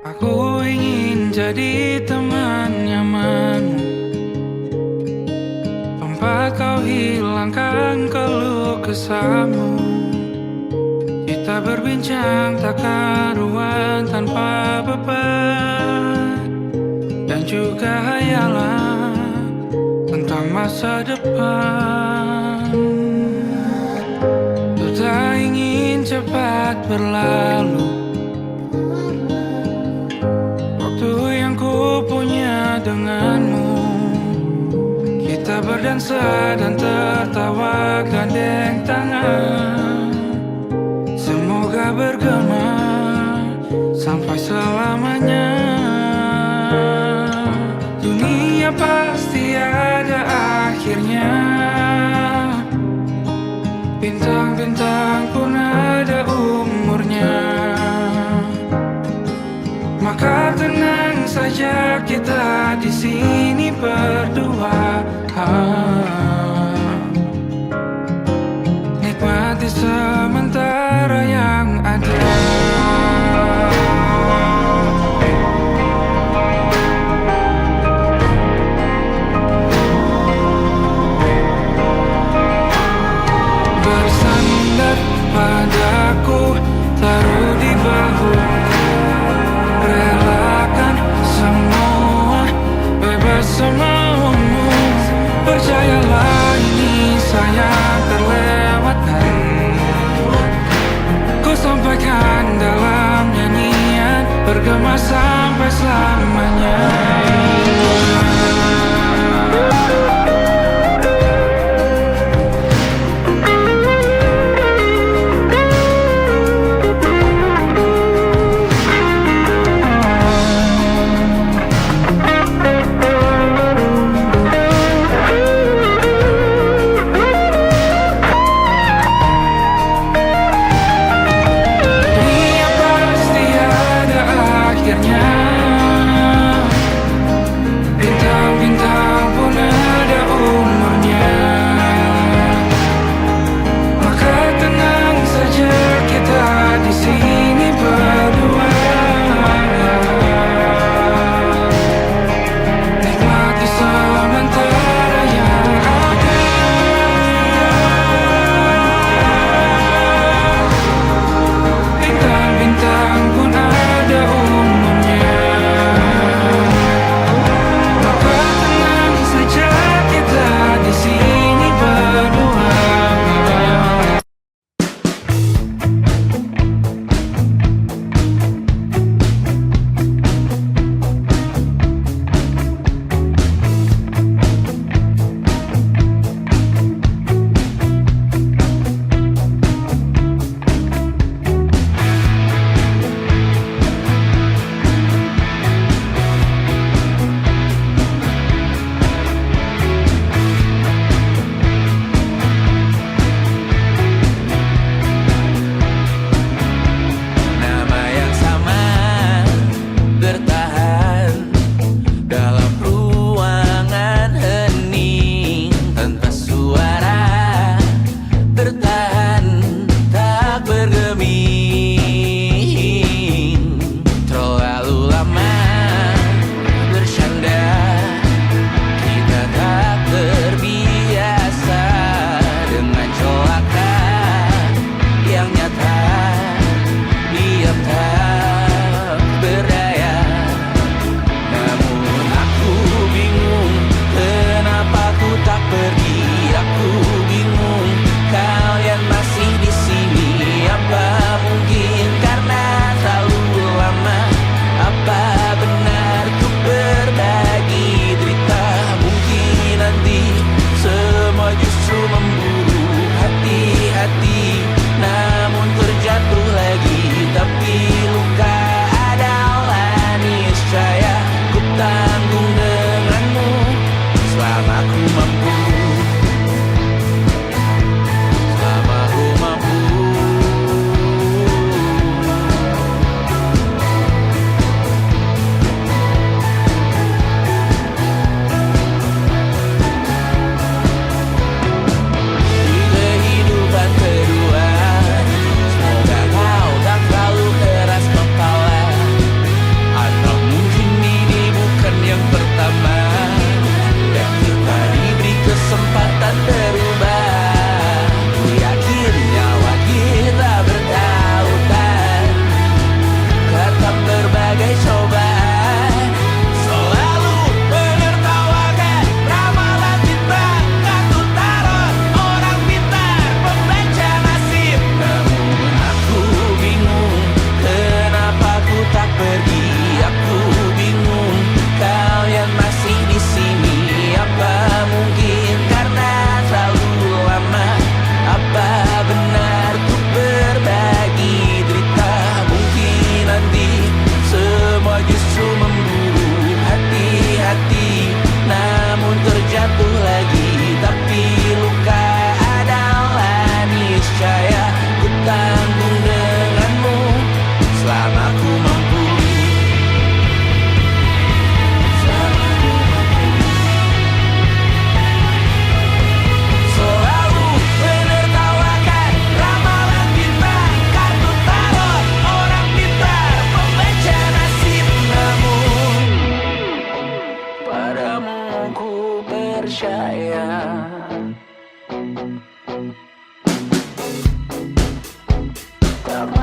Aku ingin jadi teman nyamanmu, tempat kau hilangkan keluh kesahmu. Kita berbincang tak karuan tanpa beban, dan juga hayalan tentang masa depan. Ku tak ingin cepat berlalu waktu yang ku punya denganmu. Kita berdansa dan tertawa gandeng tangan, semoga bergema sampai selamanya. Dunia pasti ada akhirnya, bintang-bintang pun ada umurnya. Maka tenang saja kita di sini berdua, nikmati sementara yang ada. Bersandar padaku, taruh di bahu, relakan semua, bebas semaumu. Percayalah ini sayang terlewatkan, ku sampaikan dalam nyanyian, bergema sampai selamanya. Dunia pasti ada akhirnya,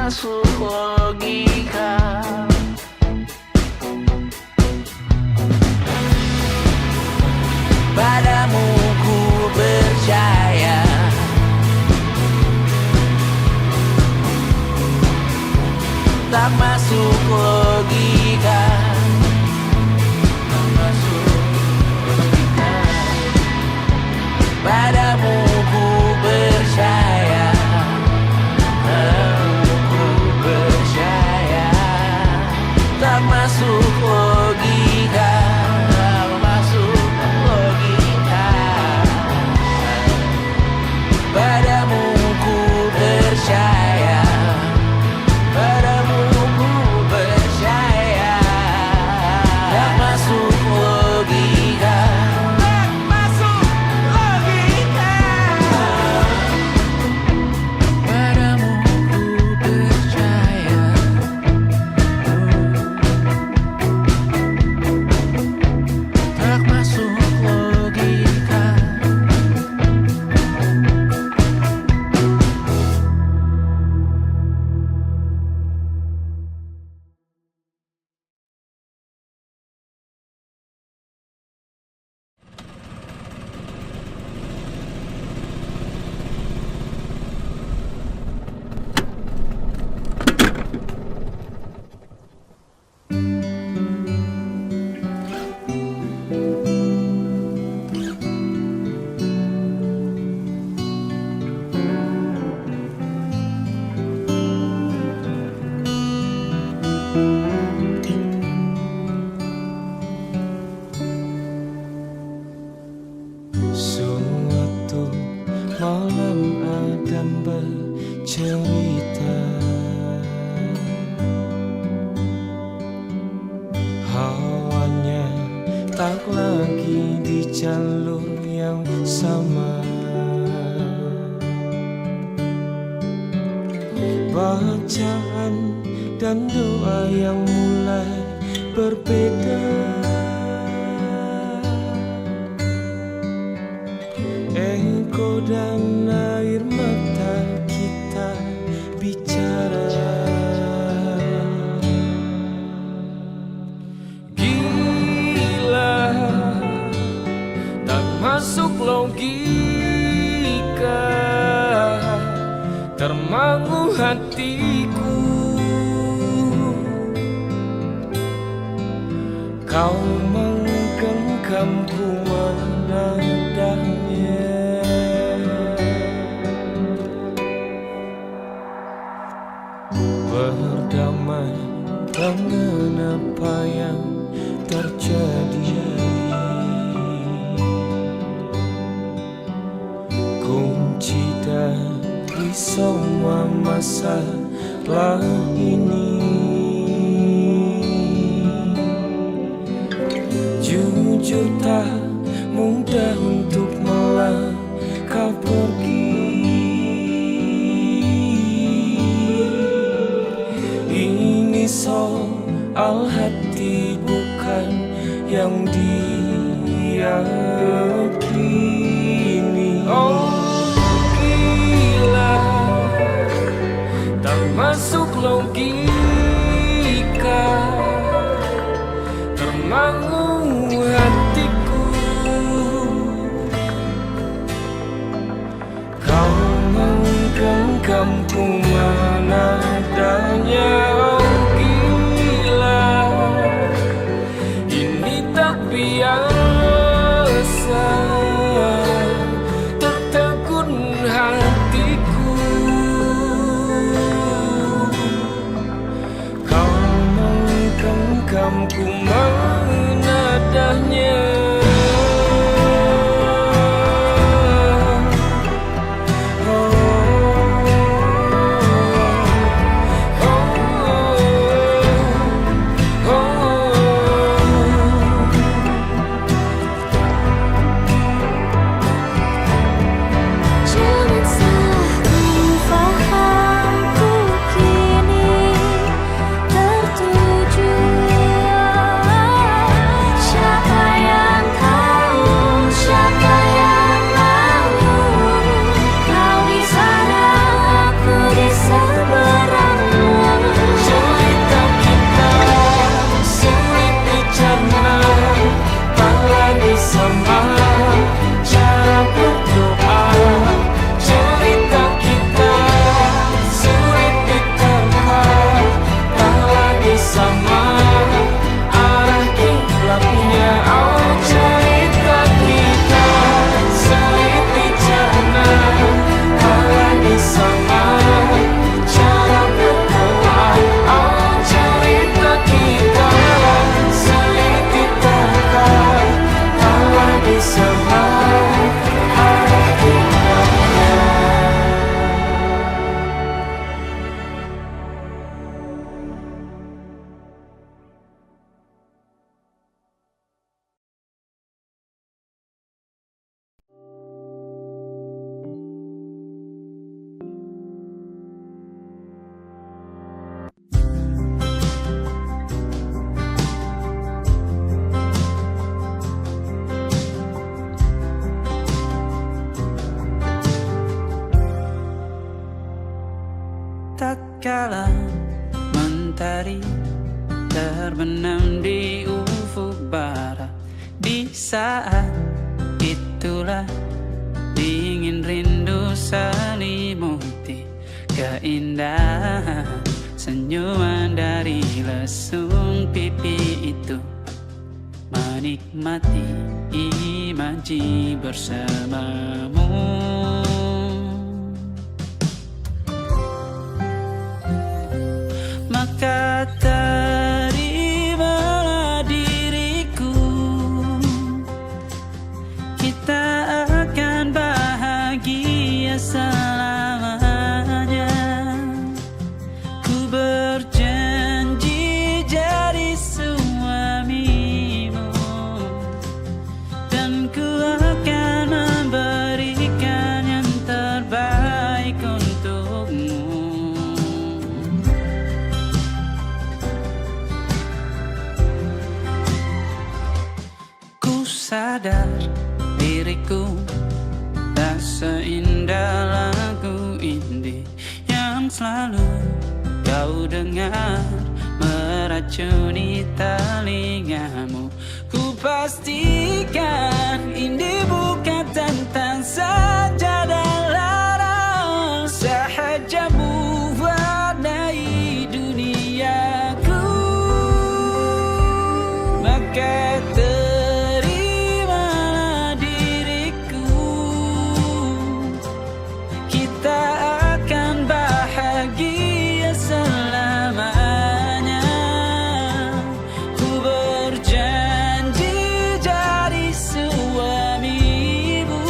masuk logika. Padamu ku percaya, tak masuk logika. Tak masuk logika. Padamu ku percaya, padamu ku percaya, tak masuk logika. Tak masuk logika. Padamu ku percaya, padamu ku percaya, tak masuk logika. Tak masuk logika. Padamu ku percaya, tak masuk logika. Suatu malam Adam bercerita, hawanya tak lagi di jalur yang sama. Bacaan dan doa yang mulai berbeda. Engkau dan air mata kita bicara. Gila, tak masuk logika, termangu hatiku. Kau menggenggamku menadahnya. Berdamai dengan apa yang terjadi, kunci dari semua masalah ini. Jujur tak mudah untuk melangkah pergi. Ini soal hati bukan yang diyakini. Oh gila, tak masuk logika, termangu hatiku. Kau menggenggamku menadanya. Oh gila, ini tak biasa, tertegun hatiku. Kau menggenggamku menadahnya. Tertuju mentari terbenam di ufuk barat. Di saat itulah dingin rindu selimuti keindahan senyuman dari lesung pipi itu. Menikmati imaji bersamamu. Maka terimalah diriku, kita akan bahagia selamanya. Ku berjanji jadi suamimu, dan ku akan memberikan yang terbaik untukmu. Ku sadar diriku tak seindah lagu indie yang selalu kau dengar meracuni telingamu. Ku pastikan indie bukan tentang sajadah larang, sahaja mewarnai duniaku. Maka terimalah diriku, kita akan bahagia selamanya. Ku berjanji jadi suamimu,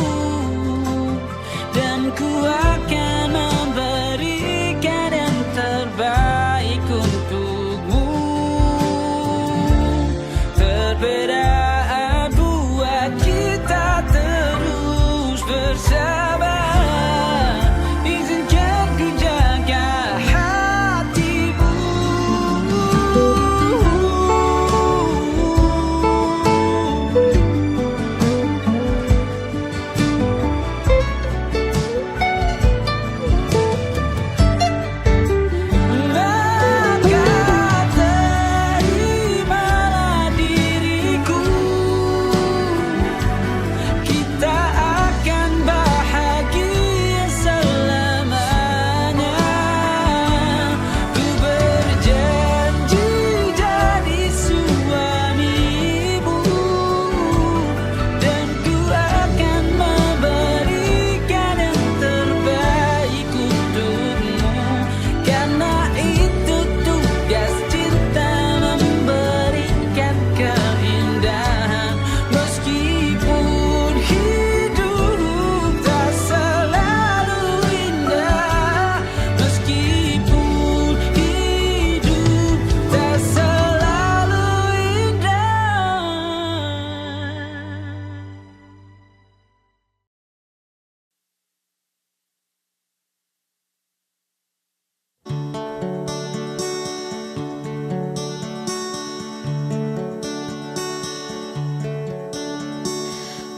dan ku akan memberikan yang terbaik untukmu. Perbedaan buat kita terus bersama. Izinkan ku jaga hatimu. Maka terimalah diriku, kita akan bahagia selamanya. Ku berjanji jadi suamimu, dan ku akan memberikan yang terbaik untukmu. Karena itu tugas cinta, memberikan keindahan. Meskipun hidup tak selalu indah, meskipun hidup tak selalu indah.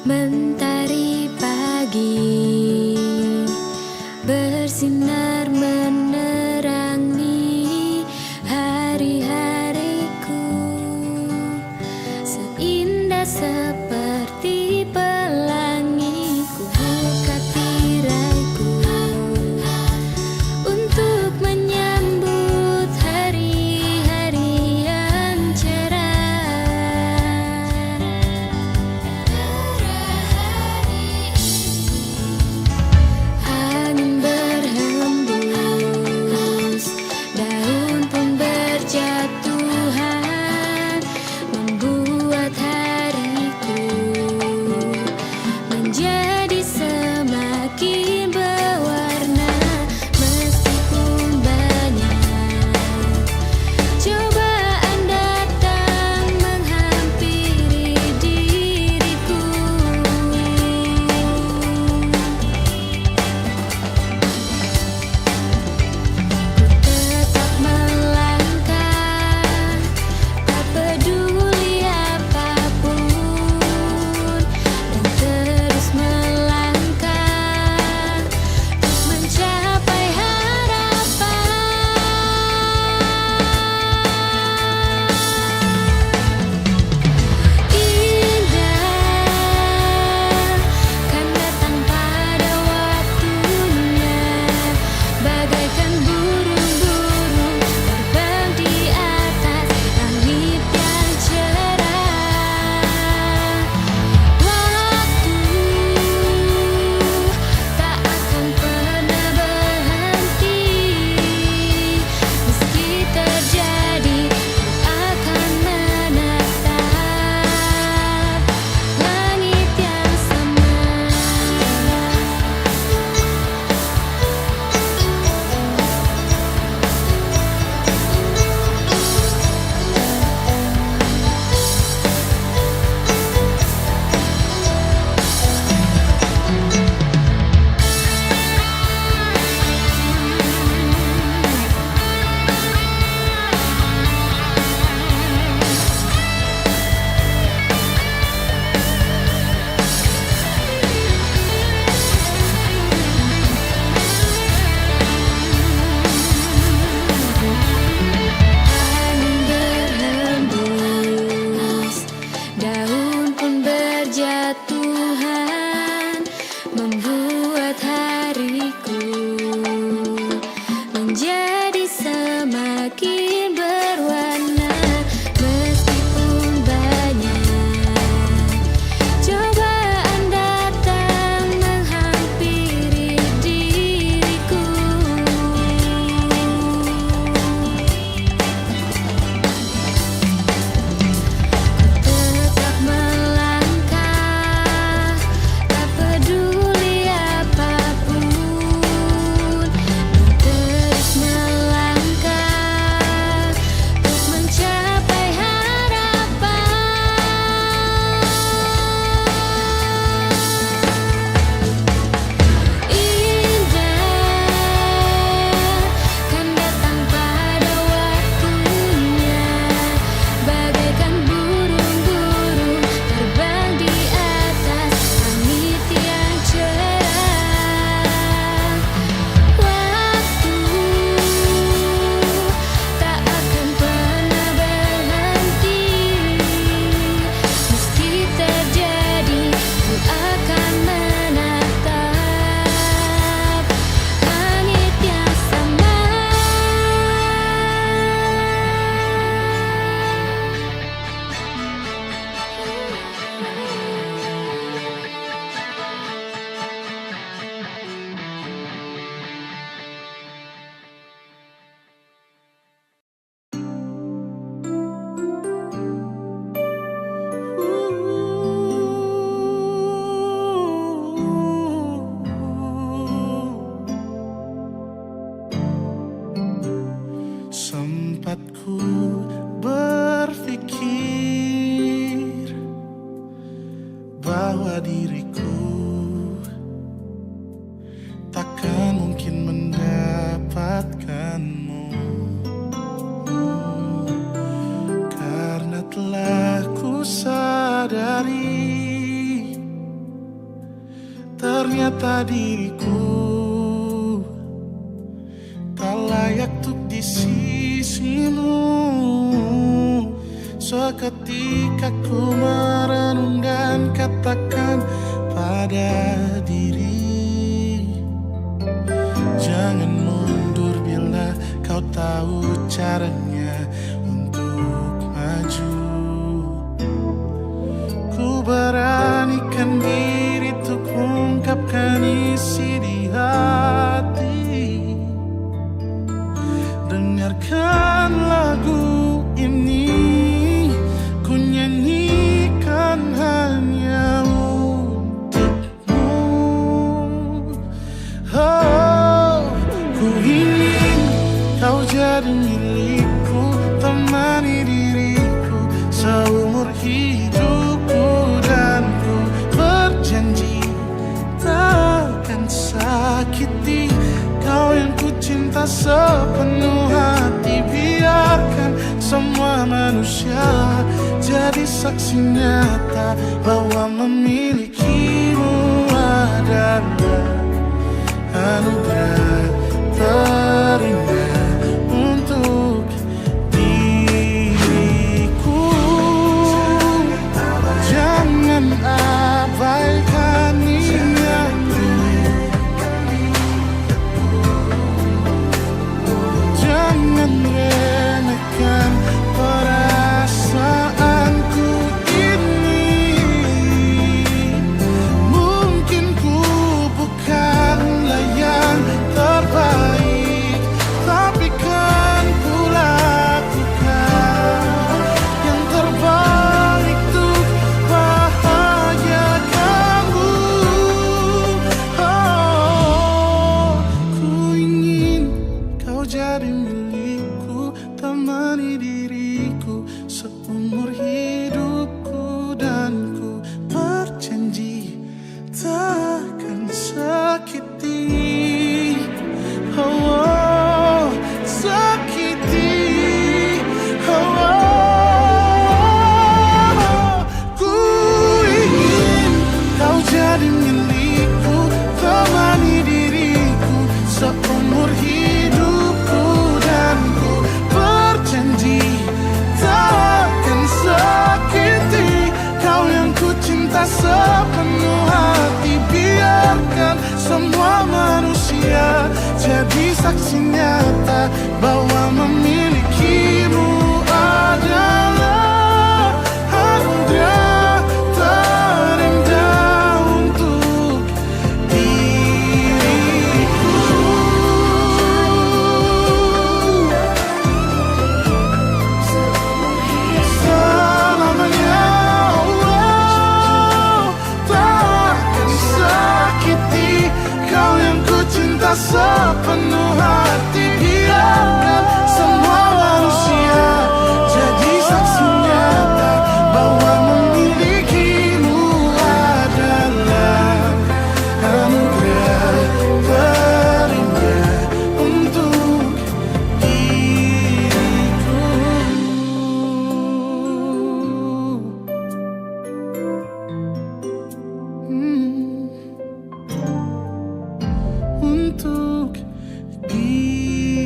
Mentari pagi bersinar menerangi hari-hariku, seindah seperti pelangi. Ku buka tiraiku untuk menyambut hari-hari yang cerah. Tempatku berpikir bahwa diriku takkan mungkin mendapatkanmu, karena telah ku sadari ternyata diriku tak layak untuk di sisimu. Seketika ku merenung dan katakan pada diri, jangan mundur bila kau tahu caranya untuk maju. Ku beranikan diri untuk ungkapkan isi di hati. Dengarkan lagu ini, ku nyanyikan hanya untukmu. Oh, ku ingin kau jadi milikku, temani diriku seumur hidupku, dan ku berjanji takkan sakiti kau yang ku cinta sepenuh hati. Biarkan semua manusia jadi saksi nyata bahwa memilikimu adalah anugerah terindah untuk diriku. Jangan abaikan niatku, jangan remehkan perasaanku ini. Mungkin ku bukanlah yang terbaik, tapi kan ku lakukan yang terbaik untuk bahagiakanmu. Oh, ku ingin kau jadi milikku, temani diriku seumur hidupku, dan ku berjanji takkan sakiti, oh, sakiti, oh. Ku ingin kau jadi milikku, temani diriku seumur hidupku, dan ku berjanji takkan sakiti kau yang ku cinta sepenuh hati. Biarkan semua manusia jadi saksi nyata bahwa memilikimu adalah anugerah terindah untuk diriku. Selamanya, oh, takkan sakiti kau yang ku cinta sepenuh hati. Biarkan semua manusia jadi saksi nyata bahwa memilikimu adalah anugerah terindah untuk diriku. Untuk diriku.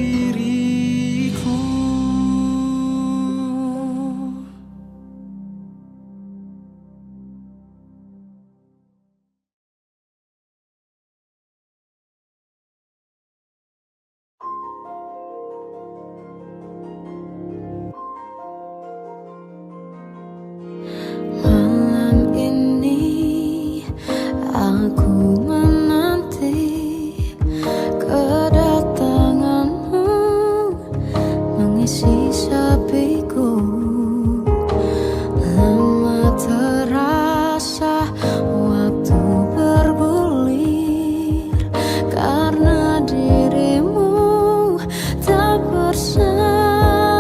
Malam ini aku menanti kedatanganmu, mengisi sepiku. Lama terasa waktu bergulir, karena dirimu tak bersama.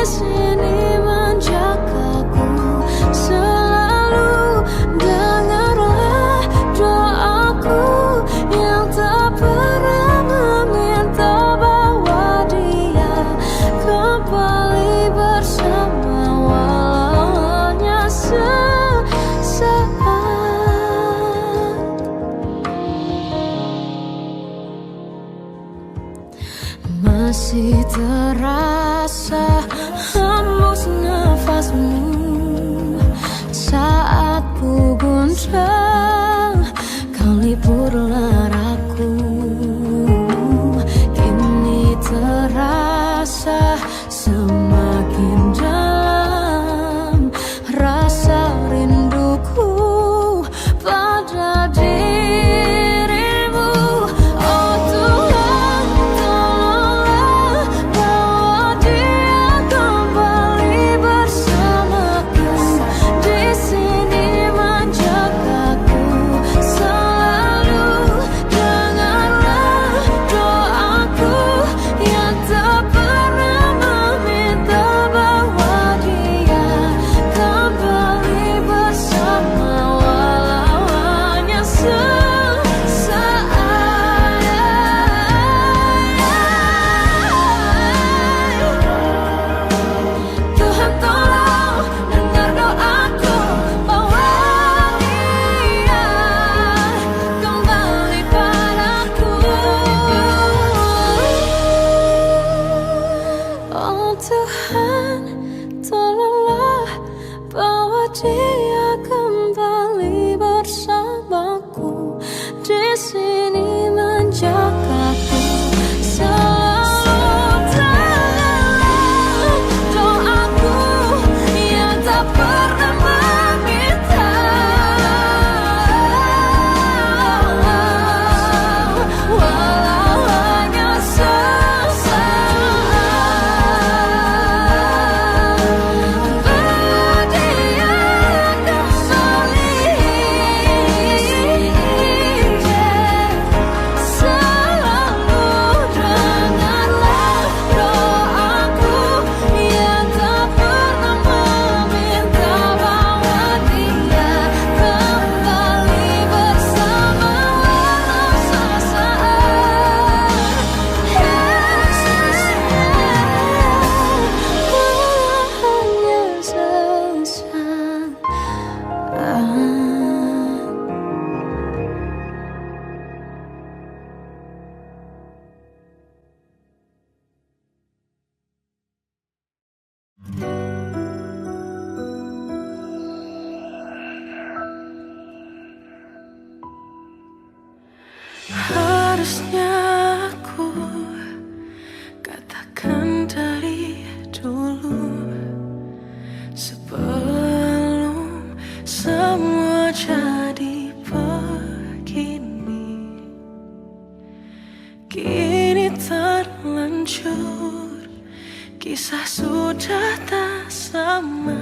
sini menjagaku selalu. Dengarlah doaku yang tak pernah meminta bahwa dia kembali bersama walau hanya sesaat. Masih terasa hembus nafasmu saat ku guncang kau lipurlah raku. Kini terasa semakin dalam rasa rinduku pada dirimu. Oh Tuhan, tolonglah bawa dia kembali bersamaku. Di sini menjagaku selalu. Dengarlah doaku yang tak pernah meminta bahwa dia kembali bersama walau hanya sesaat. Tuhan tolong dengar doaku bahwa dia kembali padaku. Oh Tuhan, tolonglah bawa dia kembali bersamaku. Di sini menjagaku selalu. Dengarlah doaku yang tak pernah meminta walau hanya sesaat. Bawa dia kembali selalu. Dengarlah doaku yang tak pernah meminta bahwa dia kembali bersama walau sesaat. Walau hanya sesaat. Harusnya aku katakan dari dulu sebelum semua jadi begini. Kini terlanjur, kisah sudah tak sama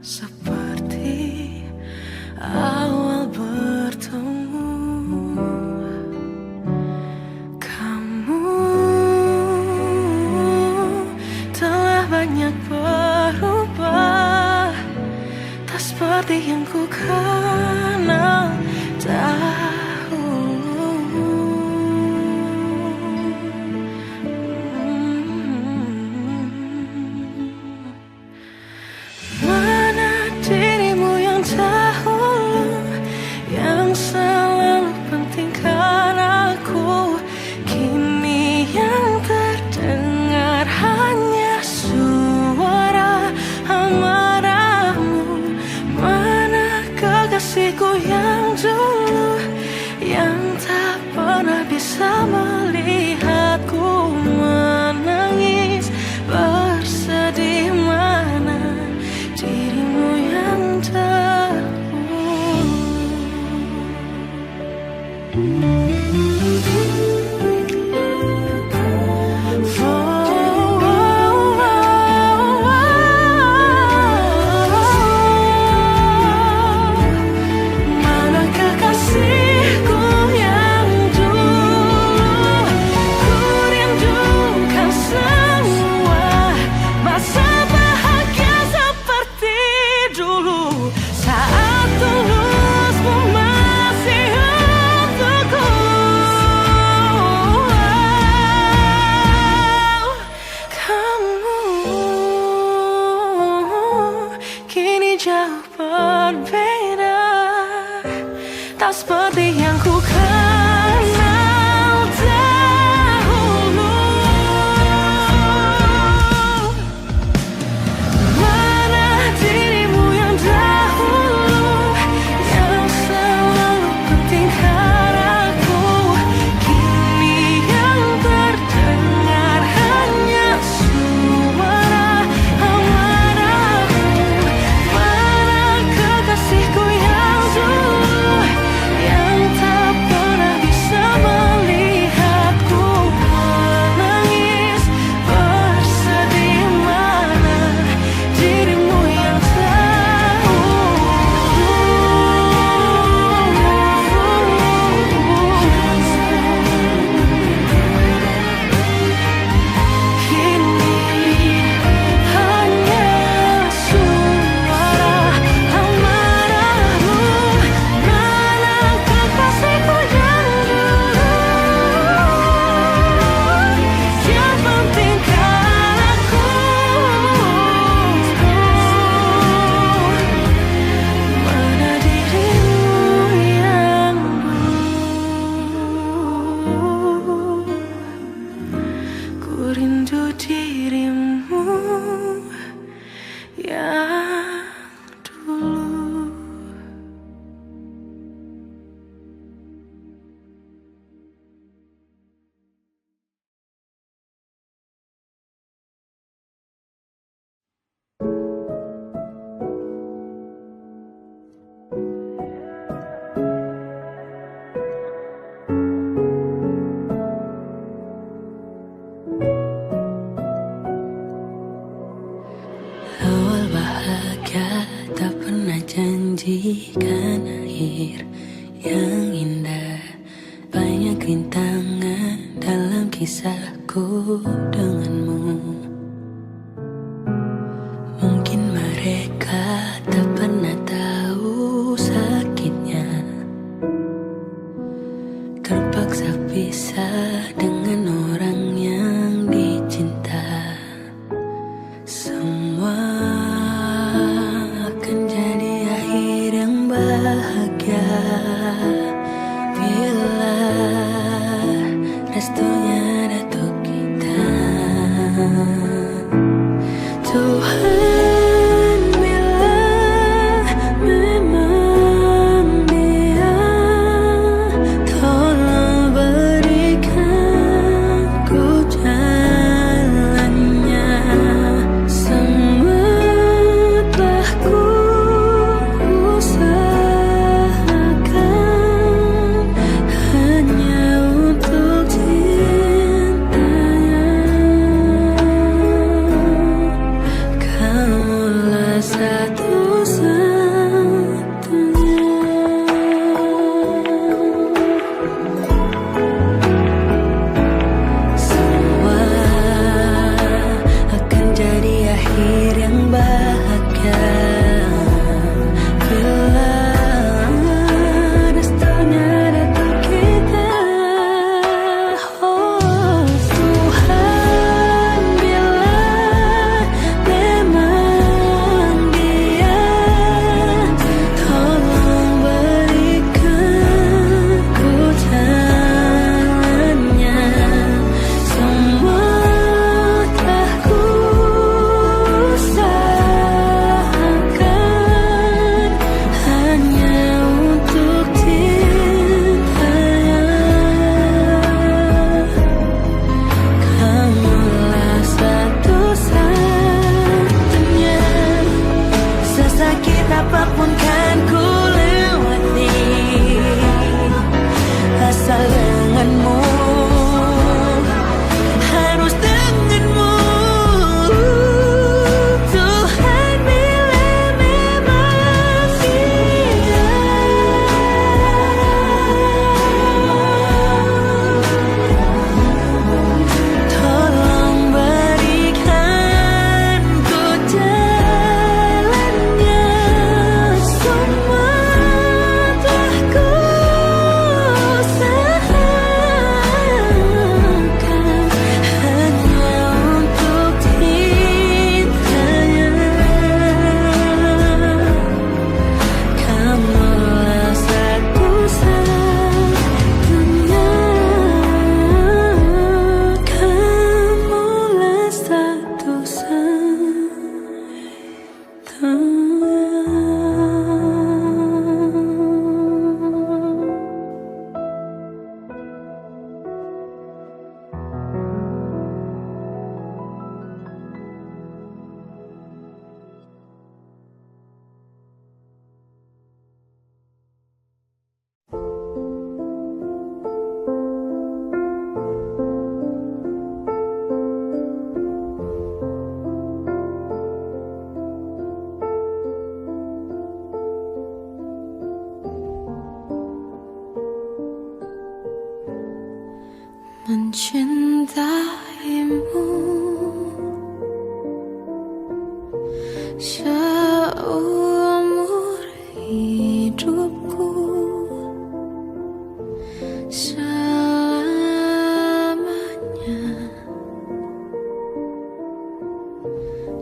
seperti awal bertemu. Kamu telah banyak berubah, tak seperti yang ku kenal dahulu. Mana dirimu yang dahulu, yang selalu pentingkan aku. Kini yang terdengar hanya suara amarahmu. Mana kekasihku yang dulu, seperti yang ku kenal dahulu. Mana dirimu yang dahulu, yang selalu pentingkan aku. Kini yang terdengar hanya suara amarahmu. Mana kekasihku yang dulu, yang tak pernah bisa melihatku menangis bersedih. Mana dirimu yang kini hanya suara amarahmu. Mana kekasihku yang dulu, yang pentingkan aku. Mana dirimu yang dulu, ku rindu dirimu yang dulu. Awal bahagia tak pernah janjikan akhir yang indah. Banyak rintangan dalam kisahku denganmu. Mungkin mereka tak pernah tahu sakitnya terpaksa pisah dengan orang yang dicinta. Semua akan jadi akhir yang bahagia bila restunya ada untuk kita. Tuhan, bila memang dia, tolong berikan ku jalannya. Semua telah ku usahakan hanya untuk cintanya. mencintaimu seumur hidupku, selamanya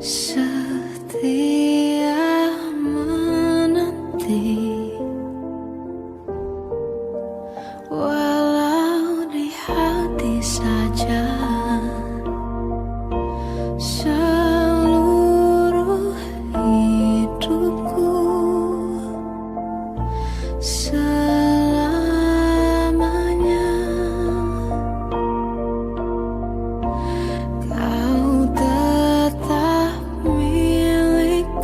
setia menanti. Walau di hati saja seluruh hidupku, selamanya kau tetap milikku.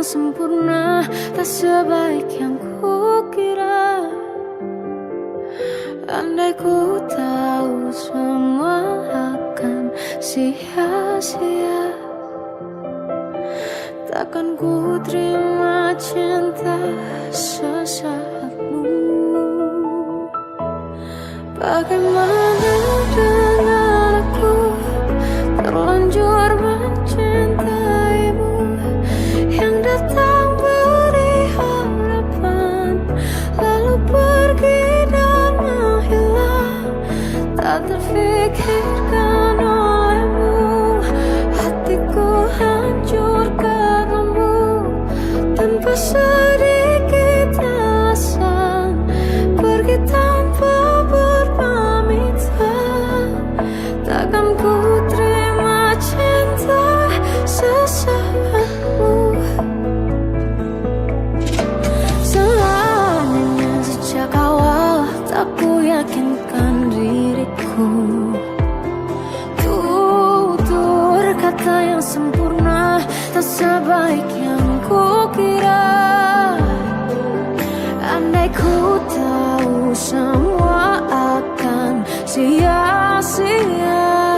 yang sempurna, tak sebaik yang kukira. Andai ku tahu semua akan sia-sia, takkan ku terima cinta sesaatmu. Bagaimana dengan aku, terlanjur mencintaimu, yang datang beri harapan, lalu pergi dan menghilang. Tak terfikirkan olehmu, hatiku hancur karenamu. Tanpa sedikit alasan, pergi tanpa berpamitan. Takkan ku terima cinta sesaatmu. Seandainya sejak awal tak ku yakinkan diriku, tutur kata yang sempurna tak sebaik yang kukira. Andai ku tahu semua akan sia-sia,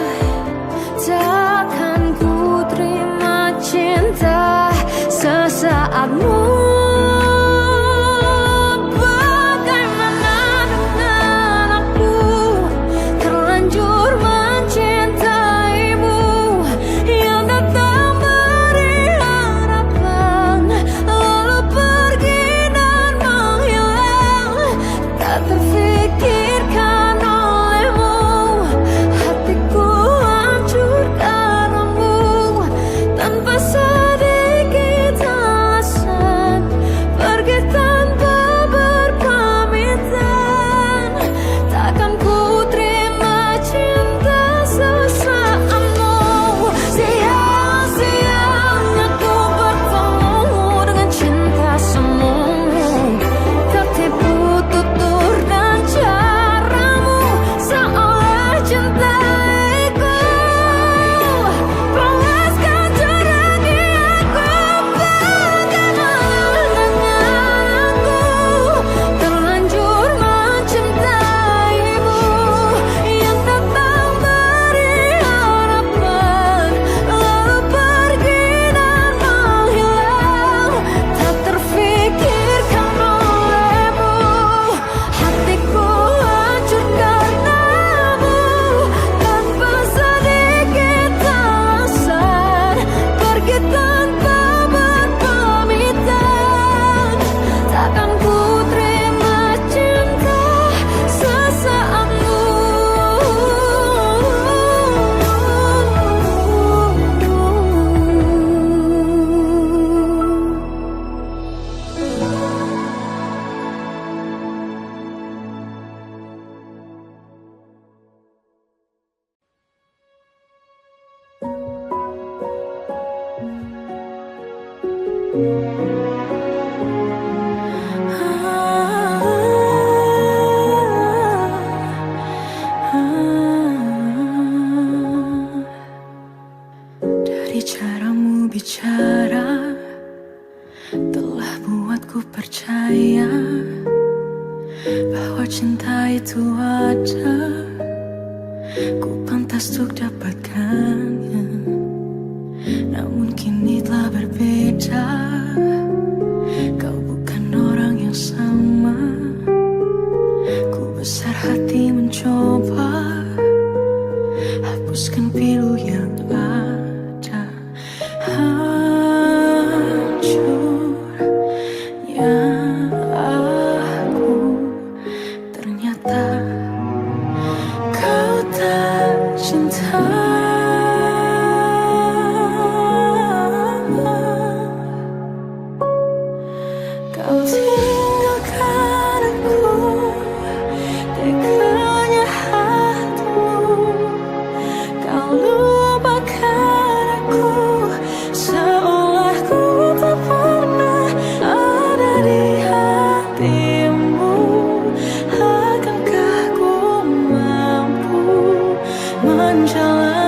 takkan ku terima cinta sesaatmu. Bagaimana dengan aku, terlanjur mencintaimu, yang datang beri harapan, lalu pergi dan menghilang. Tak terfikirkan olehmu, hatiku hancur karenamu. Tanpa sedikit alasan, pergi tanpa berpamitan. Takkan ku terima cinta sesaatmu. Sia-sianya ku bertemu dengan cinta semu, tertipu tutur dan caramu, seolah cintaiku. Panaskan teranggi aku, bagaimana dengan aku, terlanjur mencintaimu, yang datang beri harapan, lalu pergi dan menghilang. Tak terfikirkan olehmu, hatiku hancur karenamu. Tanpa sedikit alasan, pergi tanpa berpamitan. Takkan ku terima cinta sesaatmu. Dari caramu bicara telah buatku percaya bahwa cinta itu ada, ku pantas untuk dapatkannya. Namun kini telah berbeda, kau bukan orang yang sama. Ku besar hati mencoba hapuskan pilu yang ada. Hancurnya aku, ternyata kau tak cinta. Kau tinggalkan aku, teganya hatimu. Kau lupakan aku, seolah ku tak pernah ada di hatimu. Akankah ku mampu menjalani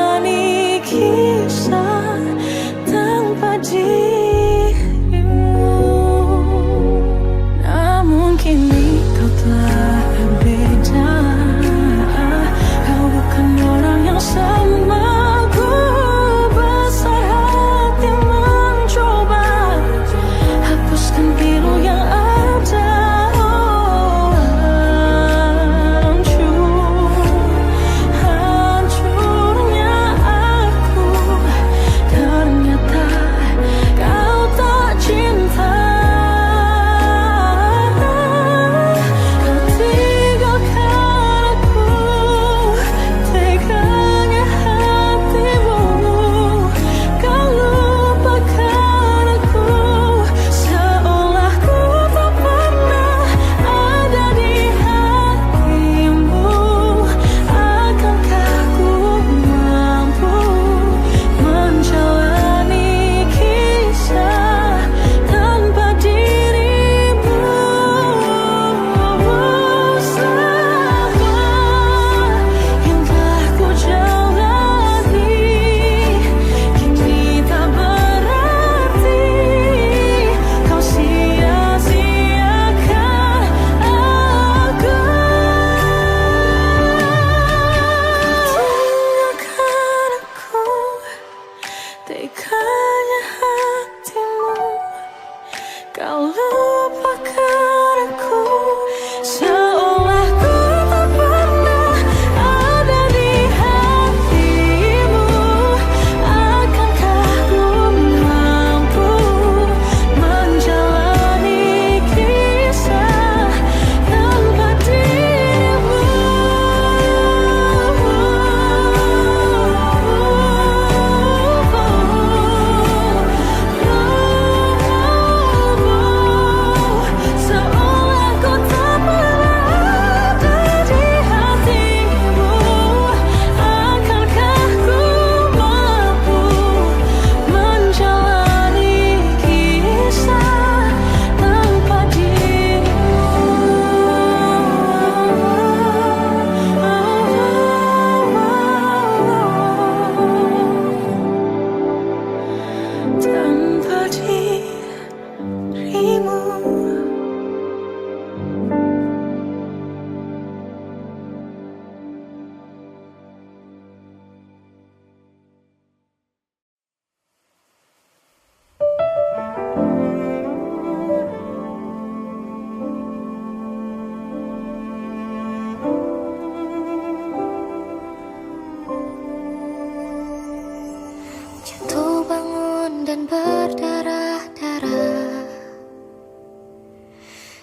akan berdarah-darah,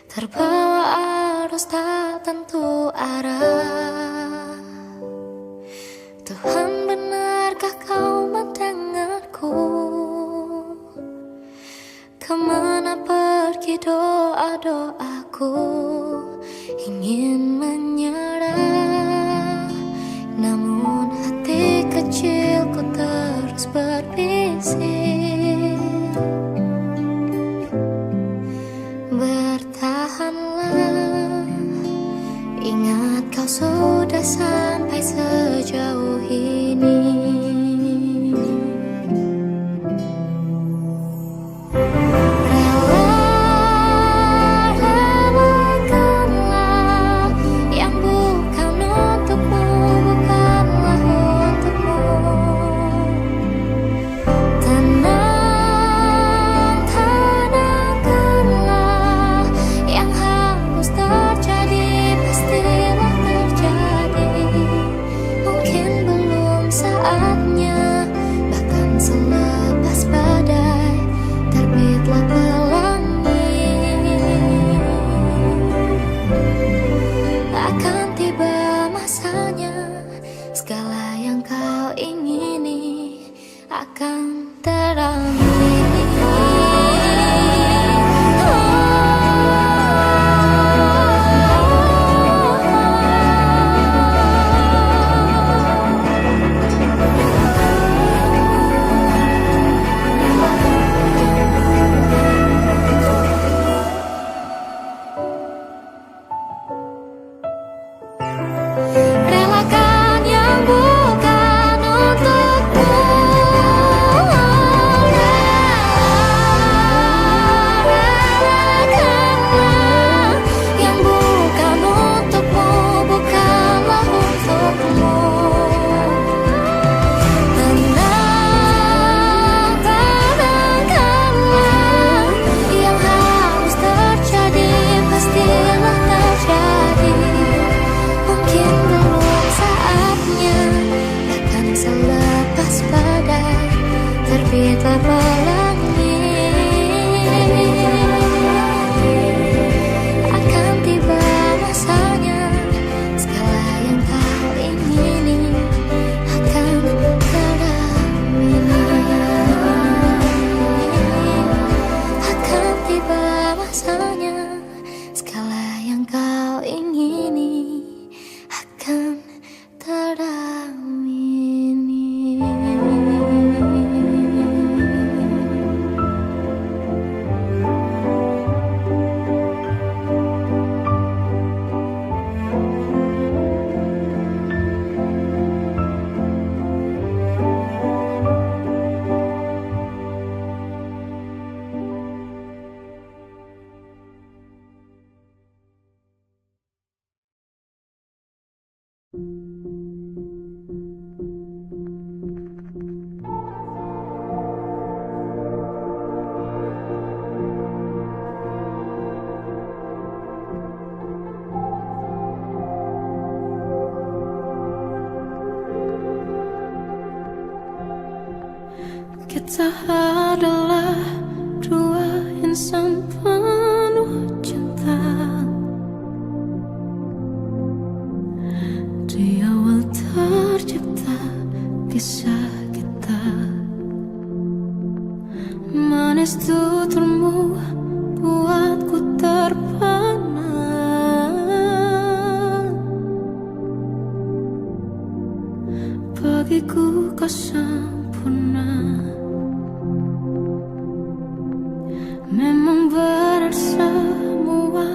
terbawa arus tak tentu arah. Tuhan, benarkah kau mendengarku? Kemana pergi doa-doaku? Ingin menyerah, namun hati kecilku terus berbisik. Bertahanlah, ingat kau sudah sampai sejauh ini. Segala yang kau ingini akan teramini. Terbitlah pelangi, akan tiba masanya. Segala yang kau ingini akan teramini. Akan tiba masanya. Segala yang kau ingini akan teramini. Kita adalah dua insan penuh cinta. Di awal tercipta kisah kita, manis tuturmu buatku terpana. Bagiku kau sempurna. Memang benar semua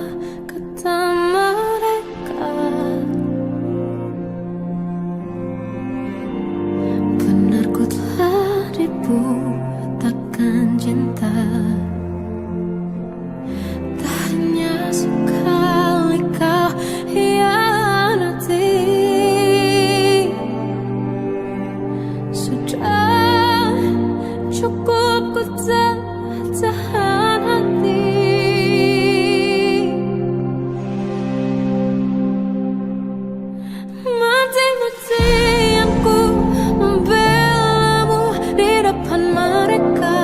kata mereka, benar ku telah dibutakan cinta. Tak hanya sekali kau hianati, sudah cukup ku tahan hati. Mati-matian ku membelamu di depan mereka.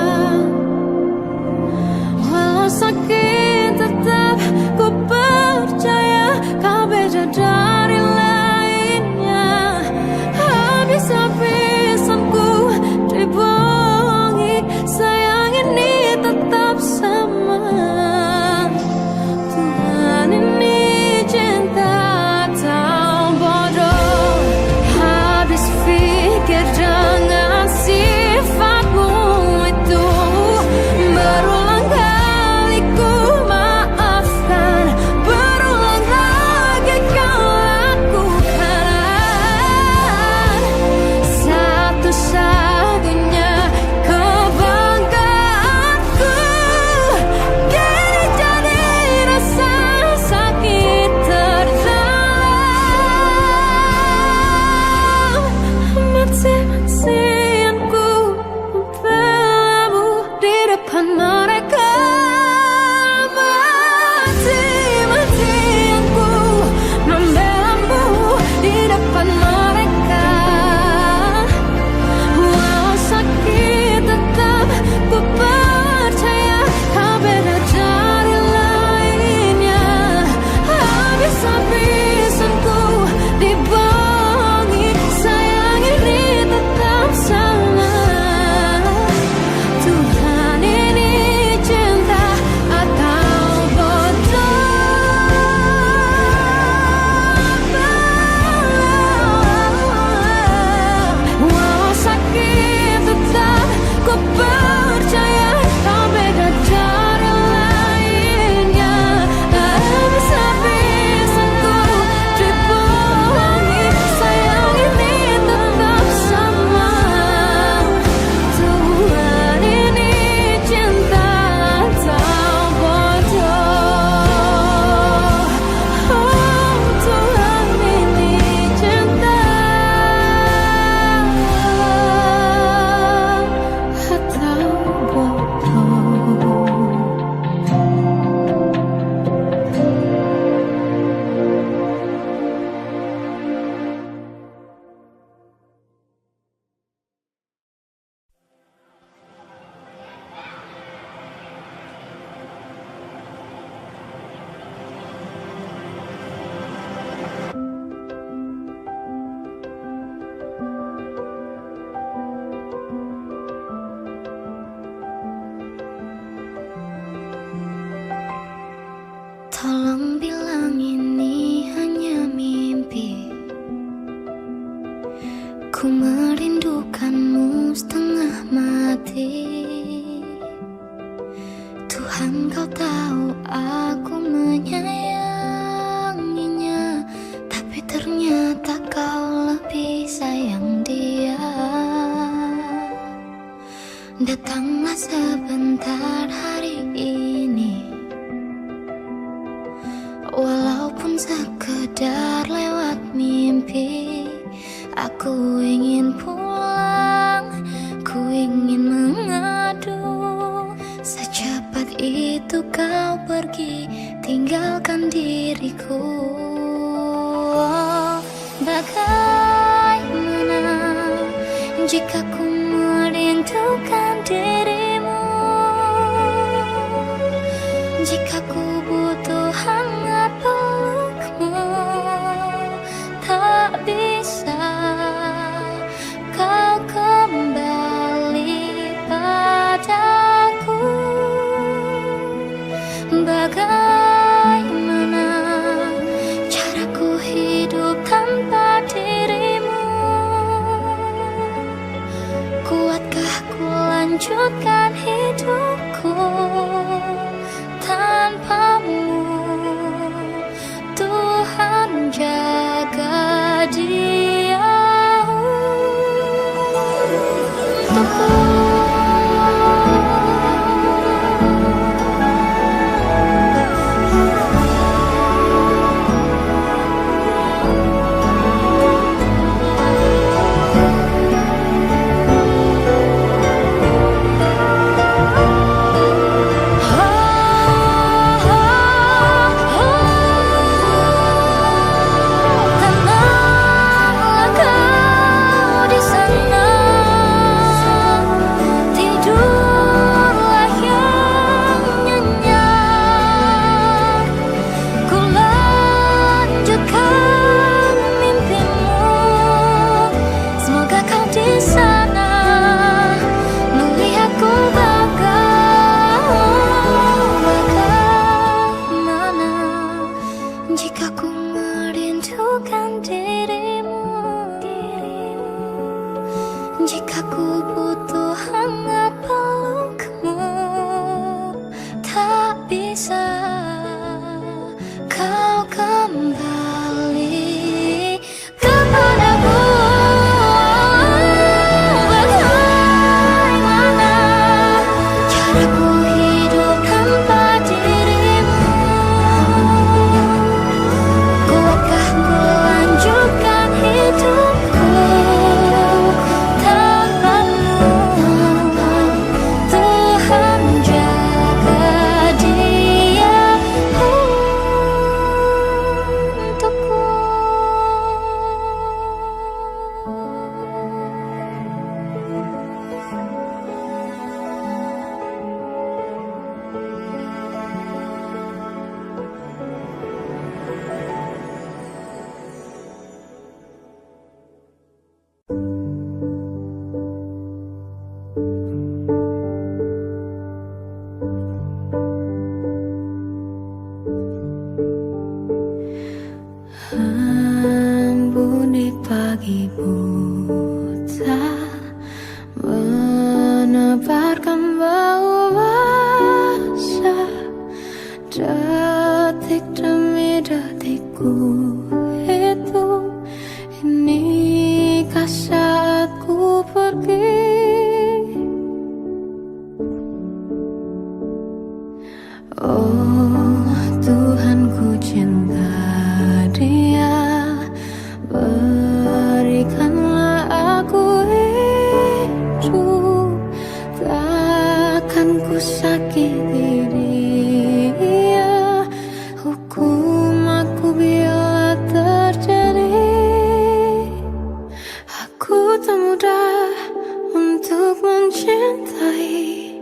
Datanglah sebentar hari ini, walaupun sekedar lewat mimpi. Aku ingin pulang, ku ingin mengadu. Secepat itu kau pergi, tinggalkan diriku. Bagaimana jika ku merindukan dirimu, jika ku butuh hangat pelukmu, tak bisa kau kembali padaku. Bagaimana caraku hidup tanpa dirimu? Kuatkah ku lanjutkan hidupku tanpamu? Tuhan jaga dia untukku. Jika ku butuh hangat pelukmu, tak bisa kau kembali kepadaku. Bagaimana caraku hidup tanpa dirimu? Kuatkah ku lanjutkan hidupku embun di pagi buta, menebarkan bau basah. Detik demi detikku hidup, inikah saatku pergi? Oh Tuhan, ku cinta dia, berikanlah aku hidup. Takkan ku sakiti dia, hukum aku bila terjadi. Aku tak mudah untuk mencintai,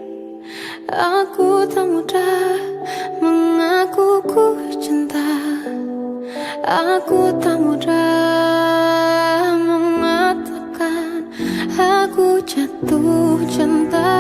aku tak mudah mengaku ku cinta. Aku tak mudah mengatakan aku jatuh cinta.